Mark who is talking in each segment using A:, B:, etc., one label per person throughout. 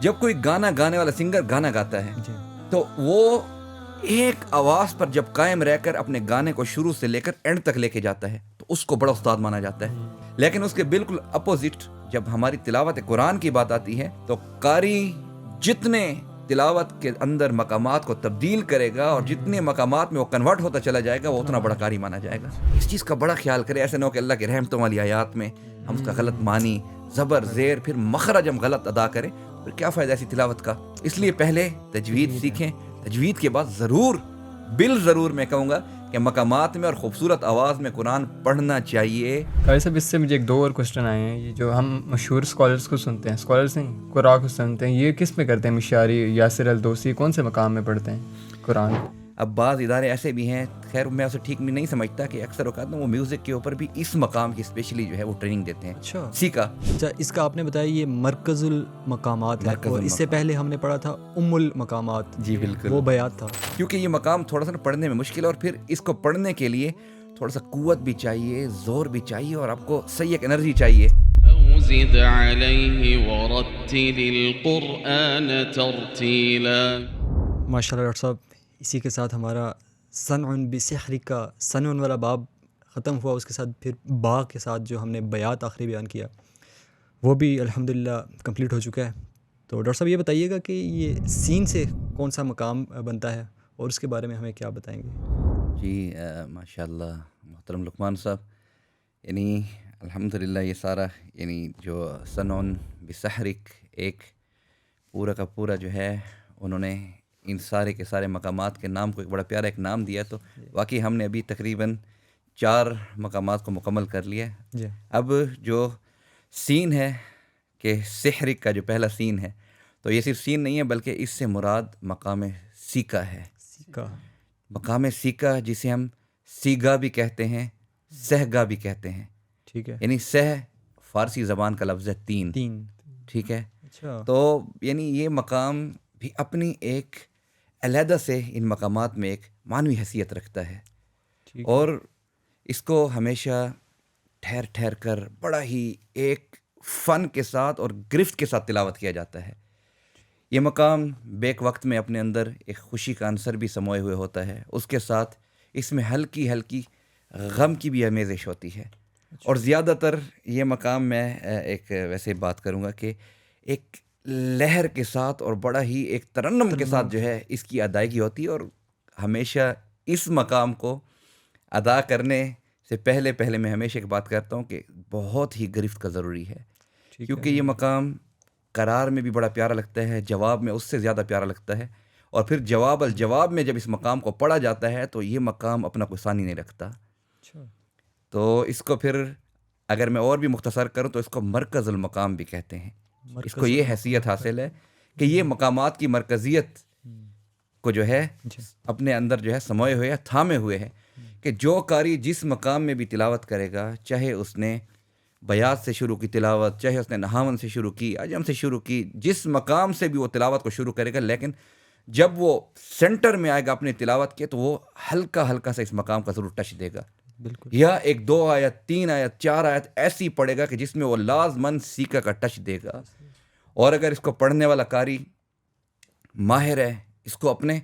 A: جب کوئی گانا گانے والا سنگر گانا گاتا ہے تو وہ ایک آواز پر جب قائم رہ کر اپنے گانے کو شروع سے لے کر اینڈ تک لے کے جاتا ہے تو اس کو بڑا استاد مانا جاتا ہے. لیکن اس کے بالکل اپوزٹ جب ہماری تلاوت قرآن کی بات آتی ہے تو قاری جتنے تلاوت کے اندر مقامات کو تبدیل کرے گا اور جتنے مقامات میں وہ کنورٹ ہوتا چلا جائے گا وہ اتنا بڑا قاری مانا جائے گا. اس چیز کا بڑا خیال کرے. ایسے نہ ہو کہ اللہ کی رحمتوں والی آیات میں ہم اس کا غلط معنی زبر زیر پھر مخرج ہم غلط ادا کریں پھر کیا فائدہ ایسی تلاوت کا. اس لیے پہلے تجوید سیکھیں. تجوید کے بعد ضرور ضرور میں کہوں گا کہ مقامات میں اور خوبصورت آواز میں قرآن پڑھنا چاہیے.
B: قاری صاحب اس سے مجھے ایک دو اور کوشچن آئے ہیں. یہ جو ہم مشہور اسکالرس کو سنتے ہیں، اسکالرس نہیں قراء کو سنتے ہیں، یہ کس میں کرتے ہیں؟ مشاری، یاسر الدوسی، کون سے مقام میں پڑھتے ہیں قرآن؟
A: اب بعض ادارے ایسے بھی ہیں، خیر میں اسے ٹھیک نہیں سمجھتا کہ اکثر اوقات وہ میوزک کے اوپر بھی اس مقام کی اسپیشلی جو ہے وہ ٹریننگ دیتے ہیں.
C: اچھا
A: سیکھا.
C: اچھا، اس کا آپ نے بتایا یہ مرکز المقامات ہے، اور اس سے پہلے ہم نے پڑھا تھا المقامات.
A: جی بالکل،
C: وہ بیات تھا.
A: کیونکہ یہ مقام تھوڑا سا پڑھنے میں مشکل ہے اور پھر اس کو پڑھنے کے لیے تھوڑا سا قوت بھی چاہیے، زور بھی چاہیے اور آپ کو صحیح ایک انرجی چاہیے.
D: زد علیہ ورتل القرآن ترتیلا.
C: ماشاء اللہ ڈاکٹر صاحب، اسی کے ساتھ ہمارا صنع بسحرک کا صنع والا باب ختم ہوا. اس کے ساتھ پھر با کے ساتھ جو ہم نے بیات آخری بیان کیا وہ بھی الحمدللہ کمپلیٹ ہو چکا ہے. تو ڈاکٹر صاحب یہ بتائیے گا کہ یہ سین سے کون سا مقام بنتا ہے اور اس کے بارے میں ہمیں کیا بتائیں گے؟
A: جی ماشاء اللہ محترم لقمان صاحب، یعنی الحمدللہ یہ سارا یعنی جو صنع بسحرک ایک پورا کا پورا جو ہے انہوں نے ان سارے کے سارے مقامات کے نام کو ایک بڑا پیارا ایک نام دیا. تو واقعی ہم نے ابھی تقریباً 4 مقامات کو مکمل کر لیا.
C: جی
A: اب جو سین ہے کہ سحرک کا جو پہلا سین ہے تو یہ صرف سین نہیں ہے بلکہ اس سے مراد مقام سیکا ہے.
C: سیکا،
A: مقام سیکا جسے ہم سیگا بھی کہتے ہیں، سہگا بھی کہتے ہیں.
C: ٹھیک ہے.
A: یعنی سہ فارسی زبان کا لفظ ہے 3. ٹھیک ہے.
C: اچھا،
A: تو یعنی یہ مقام بھی اپنی ایک علیحدہ سے ان مقامات میں ایک معنوی حیثیت رکھتا ہے
C: ٹھیک.
A: اور اس کو ہمیشہ ٹھہر کر بڑا ہی ایک فن کے ساتھ اور گرفت کے ساتھ تلاوت کیا جاتا ہے. یہ مقام بیک وقت میں اپنے اندر ایک خوشی کا عنصر بھی سموئے ہوئے ہوتا ہے. اس کے ساتھ اس میں ہلکی غم کی بھی آمیزش ہوتی ہے. اور زیادہ تر یہ مقام میں ایک ویسے بات کروں گا کہ ایک لہر کے ساتھ اور بڑا ہی ایک ترنم کے ساتھ جو ہے اس کی ادائیگی ہوتی ہے. اور ہمیشہ اس مقام کو ادا کرنے سے پہلے میں ہمیشہ ایک بات کرتا ہوں کہ بہت ہی گرفت کا ضروری ہے، کیونکہ یہ مقام قرار میں بھی بڑا پیارا لگتا ہے، جواب میں اس سے زیادہ پیارا لگتا ہے. اور پھر جواب الجواب میں جب اس مقام کو پڑھا جاتا ہے تو یہ مقام اپنا کوئی ثانی نہیں رکھتا. تو اس کو پھر اگر میں اور بھی مختصر کروں تو اس کو مرکز المقام بھی کہتے ہیں. اس کو یہ حیثیت حاصل ہے کہ یہ مقامات کی مرکزیت کو جو ہے اپنے اندر جو ہے سموئے ہوئے تھامے ہوئے ہے کہ جو قاری جس مقام میں بھی تلاوت کرے گا، چاہے اس نے بیات سے شروع کی تلاوت، چاہے اس نے نہاون سے شروع کی، عجم سے شروع کی، جس مقام سے بھی وہ تلاوت کو شروع کرے گا، لیکن جب وہ سینٹر میں آئے گا اپنی تلاوت کے تو وہ ہلکا سا اس مقام کا ضرور ٹچ دے گا.
C: بالکل.
A: یا 1 2 آیت 3 آیت 4 آیت ایسی پڑھے گا کہ جس میں وہ لازماً سیکا کا ٹچ دے گا. اور اگر اس کو پڑھنے والا قاری ماہر ہے، اس کو اپنے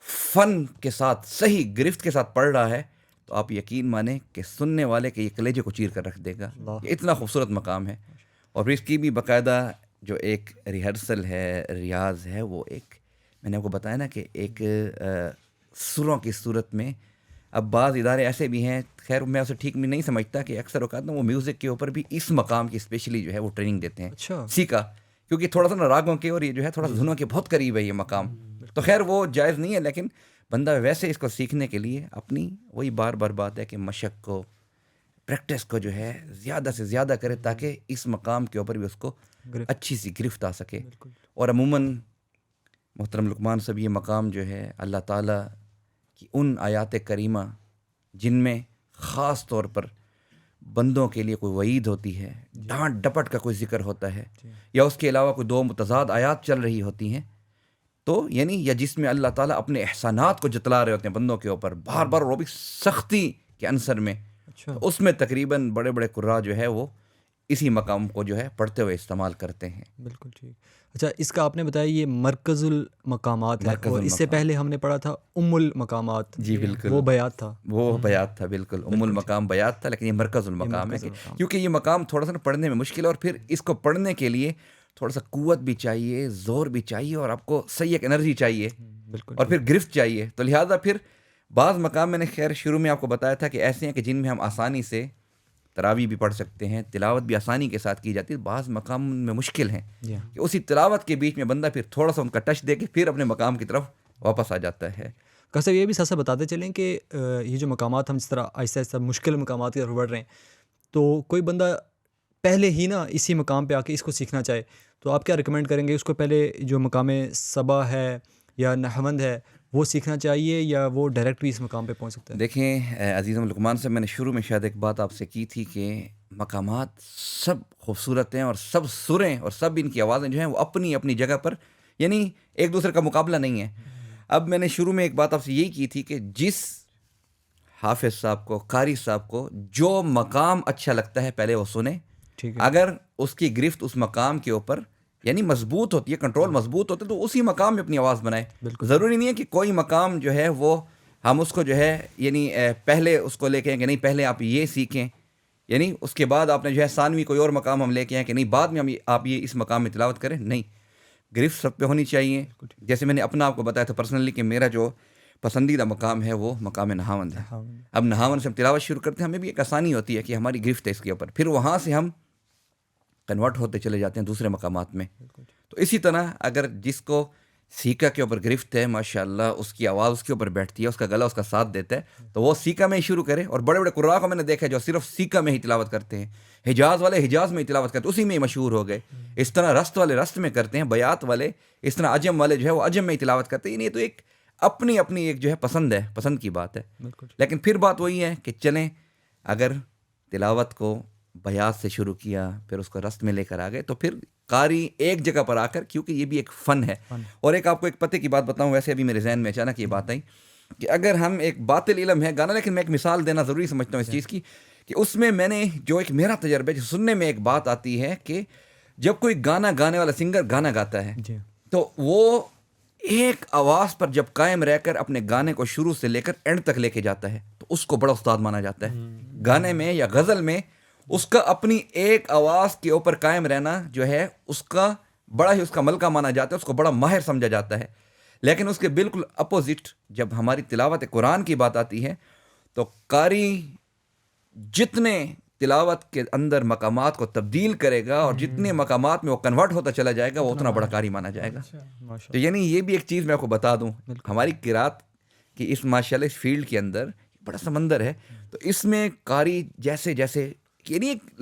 A: فن کے ساتھ صحیح گرفت کے ساتھ پڑھ رہا ہے تو آپ یقین مانیں کہ سننے والے کے یہ کلیجے کو چیر کر رکھ دے گا. یہ اتنا خوبصورت مقام ہے. اور پھر اس کی بھی باقاعدہ جو ایک ریہرسل ہے، ریاض ہے، وہ ایک میں نے آپ کو بتایا نا کہ ایک سروں کی صورت میں. اب بعض ادارے ایسے بھی ہیں، خیر میں اسے ٹھیک نہیں سمجھتا کہ اکثر اوقات وہ میوزک کے اوپر بھی اس مقام کی اسپیشلی جو ہے وہ ٹریننگ دیتے ہیں.
C: اچھا،
A: سیکھا کیونکہ تھوڑا سا نا راگوں کے اور یہ جو ہے تھوڑا سا دھنوں کے بہت قریب ہے یہ مقام. تو خیر وہ جائز نہیں ہے، لیکن بندہ ویسے اس کو سیکھنے کے لیے اپنی وہی بار بات ہے کہ مشق کو، پریکٹس کو جو ہے زیادہ سے زیادہ کرے تاکہ اس مقام کے اوپر بھی اس کو اچھی سی گرفت آ سکے. اور عموماً محترم لقمان صاحب یہ مقام جو ہے اللہ تعالیٰ کی ان آیات کریمہ جن میں خاص طور پر بندوں کے لیے کوئی وعید ہوتی ہے، ڈانٹ ڈپٹ کا کوئی ذکر ہوتا ہے، یا اس کے علاوہ کوئی 2 متضاد آیات چل رہی ہوتی ہیں، تو یعنی یا جس میں اللہ تعالیٰ اپنے احسانات کو جتلا رہے ہوتے ہیں بندوں کے اوپر بار وہ بھی سختی کے عنصر میں. تو اس میں تقریباً بڑے قراء جو ہے وہ اسی مقام کو جو ہے پڑھتے ہوئے استعمال کرتے ہیں.
C: بالکل ٹھیک. اچھا اس کا آپ نے بتایا یہ مرکز المقامات ہے،
A: مرکز
C: اور اس سے
A: المقام.
C: پہلے ہم نے پڑھا تھا المقامات.
A: جی بالکل،
C: وہ بیات تھا.
A: وہ بیات تھا، بالکل المقام بیات تھا، لیکن یہ مرکز المقام ہے
C: مرکز المقام.
A: کیونکہ یہ مقام تھوڑا سا پڑھنے میں مشکل ہے، اور پھر اس کو پڑھنے کے لیے تھوڑا سا قوت بھی چاہیے، زور بھی چاہیے، اور آپ کو صحیح ایک انرجی چاہیے،
C: بالکل.
A: اور پھر گرفت چاہیے. تو لہٰذا پھر بعض مقام میں نے خیر شروع میں آپ کو بتایا تھا کہ ایسے ہیں کہ جن میں ہم آسانی سے تراویح بھی پڑھ سکتے ہیں، تلاوت بھی آسانی کے ساتھ کی جاتی ہے. بعض مقام میں مشکل ہیں کہ اسی تلاوت کے بیچ میں بندہ پھر تھوڑا سا ان کا ٹچ دے کے پھر اپنے مقام کی طرف واپس آ جاتا ہے.
C: کیسے یہ بھی ساتھ ساتھ بتاتے چلیں کہ یہ جو مقامات ہم جس طرح آہستہ آہستہ مشکل مقامات کی طرف بڑھ رہے ہیں، تو کوئی بندہ پہلے ہی نا اسی مقام پہ آ کے اس کو سیکھنا چاہے تو آپ کیا ریکمینڈ کریں گے؟ اس کو پہلے جو مقام صبا ہے یا نحوند ہے وہ سیکھنا چاہیے، یا وہ ڈائریکٹ بھی اس مقام پہ پہنچ سکتا ہے؟
A: دیکھیں عزیزم لقمان سے میں نے شروع میں شاید ایک بات آپ سے کی تھی کہ مقامات سب خوبصورت ہیں، اور سب سریں اور سب ان کی آوازیں جو ہیں وہ اپنی اپنی جگہ پر، یعنی ایک دوسرے کا مقابلہ نہیں ہے. اب میں نے شروع میں ایک بات آپ سے یہی کی تھی کہ جس حافظ صاحب کو، قاری صاحب کو جو مقام اچھا لگتا ہے پہلے وہ سنیں.
C: ٹھیک ہے.
A: اگر اس کی گرفت اس مقام کے اوپر یعنی مضبوط ہوتی ہے، کنٹرول مضبوط ہوتا ہے، تو اسی مقام میں اپنی آواز بنائے. ضروری نہیں ہے کہ کوئی مقام جو ہے وہ ہم اس کو جو ہے یعنی پہلے اس کو لے کے آئیں کہ نہیں پہلے آپ یہ سیکھیں، یعنی اس کے بعد آپ نے جو ہے ثانوی کوئی اور مقام ہم لے کے آئیں کہ نہیں بعد میں آپ یہ اس مقام میں تلاوت کریں. نہیں، گرفت سب پہ ہونی چاہیے. جیسے میں نے اپنا آپ کو بتایا تھا پرسنلی کہ میرا جو پسندیدہ مقام ہے وہ مقام نہاوند ہے. اب نہاوند سے ہم تلاوت شروع کرتے ہیں، ہمیں بھی ایک آسانی ہوتی ہے کہ ہماری گرفت ہے اس کے اوپر، پھر وہاں سے ہم کنورٹ ہوتے چلے جاتے ہیں دوسرے مقامات میں. تو اسی طرح اگر جس کو سیکا کے اوپر گرفت ہے، ماشاءاللہ اس کی آواز اس کے اوپر بیٹھتی ہے، اس کا گلا اس کا ساتھ دیتا ہے، تو وہ سیکا میں ہی شروع کرے. اور بڑے بڑے قراء کو میں نے دیکھا ہے جو صرف سیکا میں ہی تلاوت کرتے ہیں، حجاز والے حجاز میں ہی تلاوت کرتے ہیں، اسی میں ہی مشہور ہو گئے. اس طرح رست والے رست میں کرتے ہیں، بیات والے اس طرح عجم والے جو ہے وہ عجم میں ہی تلاوت کرتے ہیں. یہ تو ایک اپنی اپنی ایک جو ہے پسند ہے، پسند کی بات ہے. لیکن پھر بات وہی ہے کہ چلیں اگر تلاوت کو بیات سے شروع کیا پھر اس کو رست میں لے کر آ گئے، تو پھر قاری ایک جگہ پر آ کر، کیونکہ یہ بھی ایک فن ہے. اور ایک آپ کو ایک پتے کی بات بتاؤں، ویسے ابھی میرے ذہن میں اچانک یہ بات آئی کہ اگر ہم ایک باطل علم ہے گانا، لیکن میں ایک مثال دینا ضروری سمجھتا ہوں اس چیز کی کہ اس میں نے جو ایک میرا تجربہ جو سننے میں ایک بات آتی ہے کہ جب کوئی گانا گانے والا سنگر گانا گاتا ہے تو وہ ایک آواز پر جب قائم رہ کر اپنے گانے کو شروع سے لے کر اینڈ تک لے کے جاتا ہے تو اس کو بڑا استاد مانا جاتا ہے. گانے میں یا غزل میں اس کا اپنی ایک آواز کے اوپر قائم رہنا جو ہے اس کا بڑا ہی اس کا ملکہ مانا جاتا ہے، اس کو بڑا ماہر سمجھا جاتا ہے. لیکن اس کے بالکل اپوزٹ جب ہماری تلاوت قرآن کی بات آتی ہے تو قاری جتنے تلاوت کے اندر مقامات کو تبدیل کرے گا اور جتنے مقامات میں وہ کنورٹ ہوتا چلا جائے گا وہ اتنا بڑا قاری مانا جائے گا. تو یعنی یہ بھی ایک چیز میں آپ کو بتا دوں، ہماری قرات کی اس ماشاءاللہ اس فیلڈ کے اندر بڑا سمندر ہے. تو اس میں قاری جیسے جیسے یعنی ایک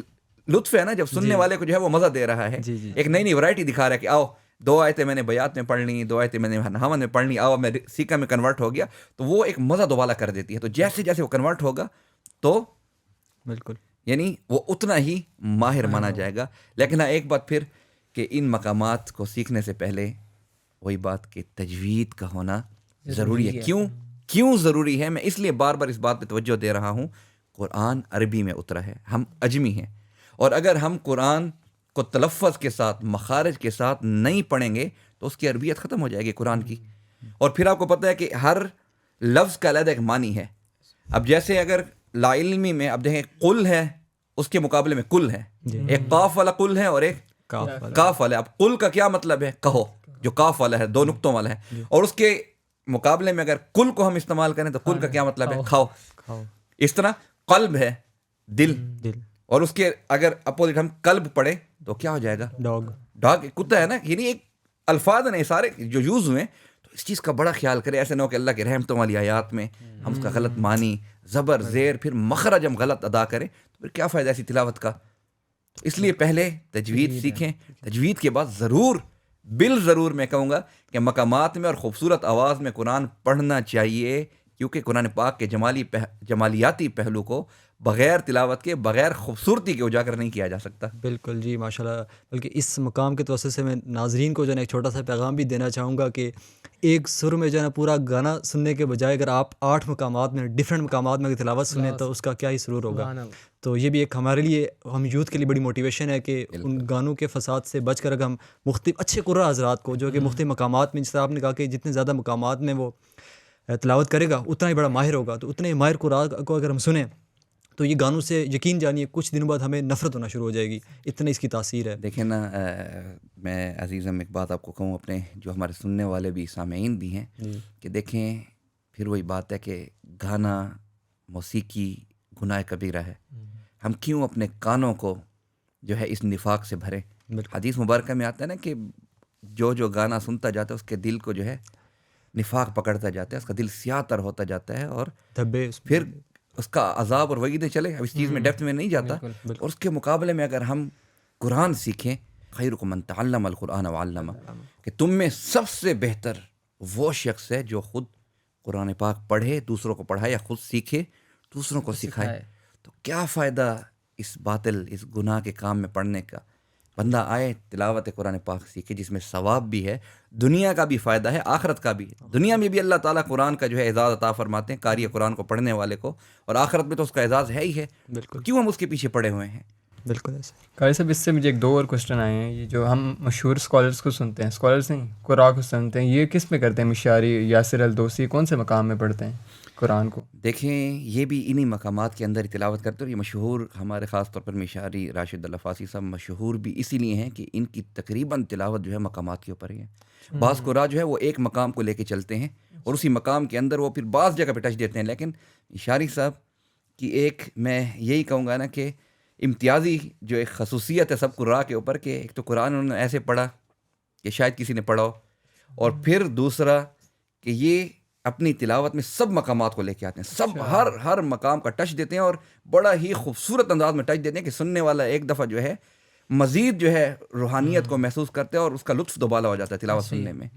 A: لطف ہے نا، جب سننے والے کو جو ہے وہ مزہ دے رہا ہے، ایک نئی نئی ورائٹی دکھا رہا ہے کہ آؤ 2 آیتیں میں نے بیات میں پڑھ لی، 2 آیتیں میں نے نحوند میں پڑھ لی، آؤ میں سیکا میں کنورٹ ہو گیا، تو وہ ایک مزہ دوبالا کر دیتی ہے. تو جیسے جیسے وہ کنورٹ ہوگا تو
C: بالکل
A: یعنی وہ اتنا ہی ماہر مانا جائے گا. لیکن ہاں ایک بات پھر کہ ان مقامات کو سیکھنے سے پہلے وہی بات کہ تجوید کا ہونا ضروری ہے. کیوں ضروری ہے؟ میں اس لیے بار بار اس بات پہ توجہ دے رہا ہوں، قرآن عربی میں اترا ہے، ہم عجمی ہیں، اور اگر ہم قرآن کو تلفظ کے ساتھ مخارج کے ساتھ نہیں پڑھیں گے تو اس کی عربیت ختم ہو جائے گی قرآن کی. اور پھر آپ کو پتہ ہے کہ ہر لفظ کا علیحدہ ایک معنی ہے. اب جیسے اگر لا علمی میں اب دیکھیں قل ہے، اس کے مقابلے میں کل ہے، ایک قاف والا قل ہے اور ایک کاف والا ہے. اب قل کا کیا مطلب ہے؟ کہو، جو کاف والا ہے 2 نقطوں والا ہے. اور اس کے مقابلے میں اگر کل کو ہم استعمال کریں تو کل کا کیا مطلب ہے؟ کھاؤ. اس طرح قلب ہے دل، اور اس کے اگر اپوزٹ ہم قلب پڑھیں تو کیا ہو جائے گا؟ ڈاگ کتا ہے نا. یعنی ایک الفاظ ہیں سارے جو یوز ہوئے، تو اس چیز کا بڑا خیال کرے. ایسے نہ ہو کہ اللہ کے رحمتوں والی آیات میں ہم اس کا غلط معنی، زبر زیر پھر مخرج ہم غلط ادا کریں تو پھر کیا فائدہ ایسی تلاوت کا. اس لیے پہلے تجوید سیکھیں. تجوید کے بعد ضرور میں کہوں گا کہ مقامات میں اور خوبصورت آواز میں قرآن پڑھنا چاہیے، کیونکہ قرآن پاک کے جمالیاتی پہلو کو بغیر تلاوت کے، بغیر خوبصورتی کے اجاگر نہیں کیا جا سکتا۔
C: بالکل جی، ماشاءاللہ۔ بلکہ اس مقام کے توسط سے میں ناظرین کو جو ہے نا ایک چھوٹا سا پیغام بھی دینا چاہوں گا کہ ایک سر میں جو ہے نا پورا گانا سننے کے بجائے اگر آپ 8 مقامات میں، ڈفرینٹ مقامات میں اگر تلاوت سنیں تو اس کا کیا ہی سرور ہوگا۔ تو یہ بھی ایک ہمارے لیے، ہم یوتھ کے لیے بڑی موٹیویشن ہے کہ ان گانوں کے فساد سے بچ کر اگر ہم مختلف اچھے قرآن حضرات کو جو کہ مختلف مقامات میں، جس طرح آپ نے کہا کہ جتنے زیادہ مقامات میں وہ تلاوت کرے گا اتنا ہی بڑا ماہر ہوگا، تو اتنے ماہر قرآن کو اگر ہم سنیں تو یہ گانوں سے یقین جانیے کچھ دنوں بعد ہمیں نفرت ہونا شروع ہو جائے گی، اتنا اس کی تاثیر ہے۔
A: دیکھیں نا، میں عزیزم ایک بات آپ کو کہوں، اپنے جو ہمارے سننے والے بھی سامعین بھی ہیں، کہ دیکھیں پھر وہی بات ہے کہ گانا، موسیقی گناہ کبیرہ ہے۔ ہم کیوں اپنے کانوں کو جو ہے اس نفاق سے بھریں؟ حدیث مبارکہ میں آتا ہے نا کہ جو گانا سنتا جاتا ہے اس کے دل کو جو ہے نفاق پکڑتا جاتا ہے، اس کا دل سیاہ تر ہوتا جاتا ہے، اور
C: دھبے
A: پھر اس کا عذاب اور وعیدیں چلے۔ اب اس چیز میں ڈیپتھ میں نہیں جاتا، اور اس کے مقابلے میں اگر ہم قرآن سیکھیں، خیرکم من تعلم القرآن وعلمہ، کہ تم میں سب سے بہتر وہ شخص ہے جو خود قرآن پاک پڑھے، دوسروں کو پڑھائے، یا خود سیکھے دوسروں کو سکھائے۔ تو کیا فائدہ اس باطل، اس گناہ کے کام میں پڑھنے کا؟ بندہ آئے تلاوت قرآن پاک سیکھے، جس میں ثواب بھی ہے، دنیا کا بھی فائدہ ہے، آخرت کا بھی ہے۔ دنیا میں بھی اللہ تعالیٰ قرآن کا جو ہے اعزاز عطا فرماتے ہیں قاری قرآن کو پڑھنے والے کو، اور آخرت میں تو اس کا اعزاز ہے ہی ہے۔
C: بالکل،
A: کیوں ہم اس کے پیچھے پڑے ہوئے ہیں؟
C: بالکل ایسے۔
B: قاری صاحب، اس سے مجھے ایک 2 اور کوشچن آئے ہیں۔ یہ جو ہم مشہور اسکالرس کو سنتے ہیں، اسکالرس نہیں، قراء کو سنتے ہیں، یہ کس میں کرتے ہیں؟ مشاری، یاسر الدوسی، کون سے مقام میں پڑھتے ہیں قرآن کو؟
A: دیکھیں، یہ بھی انہی مقامات کے اندر ہی تلاوت کرتے ہیں، اور یہ مشہور ہمارے خاص طور پر مشاری راشد اللہ فاسی صاحب مشہور بھی اسی لیے ہیں کہ ان کی تقریباً تلاوت جو ہے مقامات کے اوپر ہی ہے۔ بعض قراء جو ہے وہ ایک مقام کو لے کے چلتے ہیں، اور اسی مقام کے اندر وہ پھر بعض جگہ پہ ٹچ دیتے ہیں، لیکن مشاری صاحب کی ایک، میں یہی کہوں گا نا کہ امتیازی جو ایک خصوصیت ہے سب قراء کے اوپر، کہ ایک تو قرآن انہوں نے ایسے پڑھا کہ شاید کسی نے پڑھا ہو، اور پھر دوسرا کہ یہ اپنی تلاوت میں سب مقامات کو لے کے آتے ہیں، سب ہر مقام کا ٹچ دیتے ہیں، اور بڑا ہی خوبصورت انداز میں ٹچ دیتے ہیں کہ سننے والا ایک دفعہ جو ہے مزید جو ہے روحانیت کو محسوس کرتے ہیں، اور اس کا لطف دوبالا ہو جاتا ہے تلاوت سننے میں۔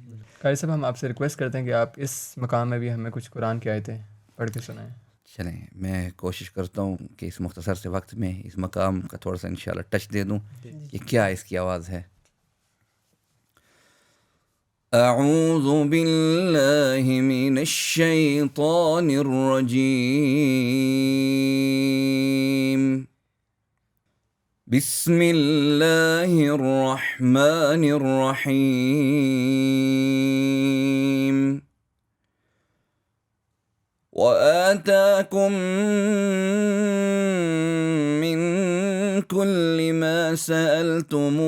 B: قاری صاحب، ہم آپ سے ریکویسٹ کرتے ہیں کہ آپ اس مقام میں بھی ہمیں کچھ قرآن کی آیتیں پڑھ کے سنائیں۔
A: چلیں، میں کوشش کرتا ہوں کہ اس مختصر سے وقت میں اس مقام کا تھوڑا سا انشاءاللہ ٹچ دے دوں کہ کیا اس کی آواز ہے۔ اعوذ باللہ من الشیطان الرجیم، بسم اللہ الرحمن الرحیم، وآتاكم من كل ما سألتموه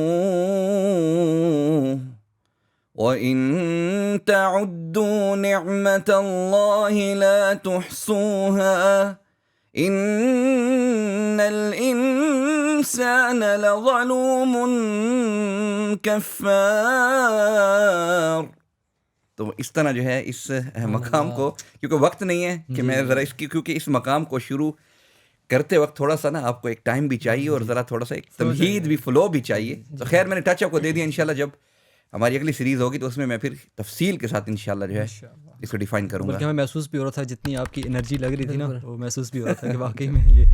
A: وإن تعدوا نعمة الله لا تحصوها إن الإنسان لظلوم كفار۔ تو اس طرح جو ہے اس مقام کو، کیونکہ وقت نہیں ہے کہ میں ذرا اس کی، کیونکہ اس مقام کو شروع کرتے وقت تھوڑا سا نا آپ کو ایک ٹائم بھی چاہیے، اور ذرا تھوڑا سا ایک تمہید بھی، فلو بھی چاہیے۔ تو خیر، میں نے ٹچ اپ کو دے دیا، انشاءاللہ جب ہماری اگلی سیریز ہوگی تو اس میں پھر تفصیل کے ساتھ انشاءاللہ جو ہے اس کو ڈیفائن کروں گا۔
C: بلکہ ہمیں محسوس بھی ہو رہا تھا، جتنی آپ کی انرجی لگ رہی تھی نا، وہ محسوس بھی ہو رہا تھا کہ واقعی میں یہ